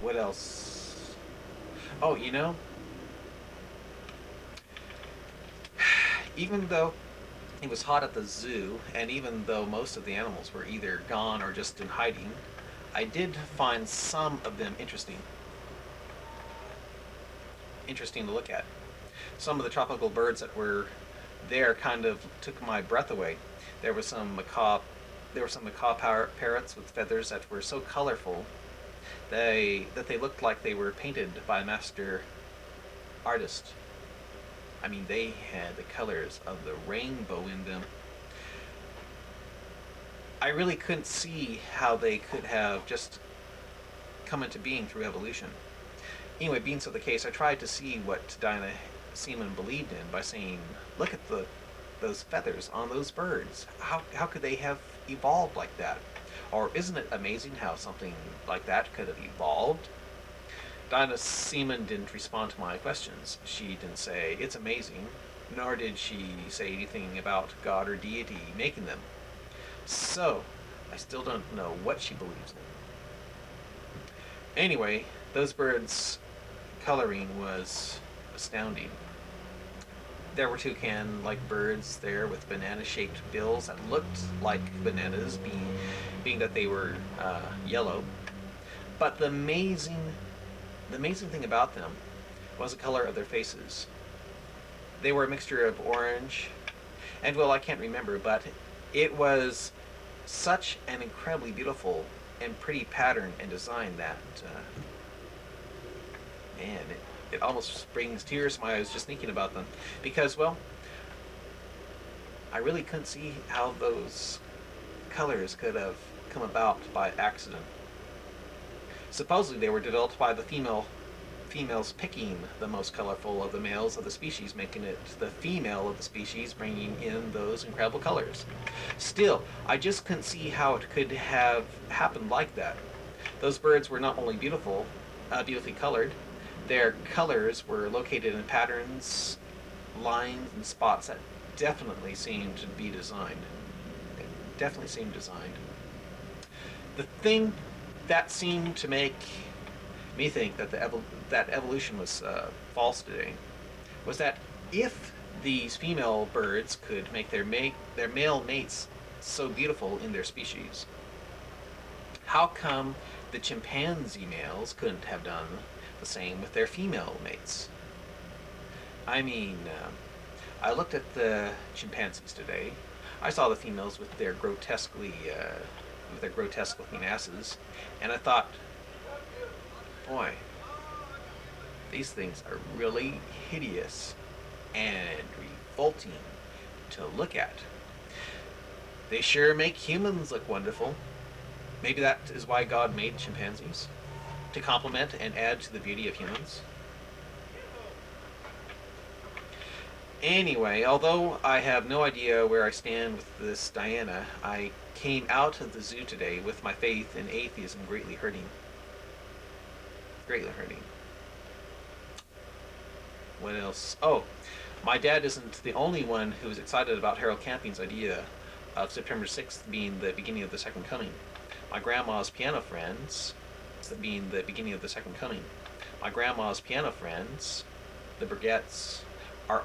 What else? Oh, even though it was hot at the zoo, and even though most of the animals were either gone or just in hiding, I did find some of them interesting to look at. Some of the tropical birds that were there kind of took my breath away. There was some macaw, there were some macaw parrots with feathers that were so colorful that they looked like they were painted by a master artist. I mean, they had the colors of the rainbow in them. I really couldn't see how they could have just come into being through evolution. Anyway, being so the case, I tried to see what Diana Seaman believed in by saying, "Look at those feathers on those birds. How could they have evolved like that? Or isn't it amazing how something like that could have evolved?" Dinah Seaman didn't respond to my questions. She didn't say, "It's amazing," nor did she say anything about God or deity making them. So, I still don't know what she believes in. Anyway, those birds' coloring was astounding. There were toucan-like birds there with banana-shaped bills that looked like bananas, being that they were yellow. But the amazing thing about them was the color of their faces. They were a mixture of orange and, well, I can't remember, but it was such an incredibly beautiful and pretty pattern and design that, man, it almost brings tears to my eyes just thinking about them. Because, well, I really couldn't see how those colors could have come about by accident. Supposedly, they were developed by the females picking the most colorful of the males of the species, making it the female of the species bringing in those incredible colors. Still, I just couldn't see how it could have happened like that. Those birds were not only beautifully colored, their colors were located in patterns, lines, and spots that definitely seemed to be designed. They definitely seemed designed. The thing that seemed to make me think that that evolution was false today was that if these female birds could make their male mates so beautiful in their species, how come the chimpanzee males couldn't have done the same with their female mates? I mean, I looked at the chimpanzees today. I saw the females with their grotesque-looking asses, and I thought, boy, these things are really hideous and revolting to look at. They sure make humans look wonderful. Maybe that is why God made chimpanzees, to complement and add to the beauty of humans. Anyway, although I have no idea where I stand with this Diana, I came out of the zoo today with my faith in atheism greatly hurting. Greatly hurting. What else? Oh, my dad isn't the only one who is excited about Harold Camping's idea of September 6th being the beginning of the Second Coming. My grandma's piano friends, being the beginning of the Second Coming. My grandma's piano friends, the Brigettes, are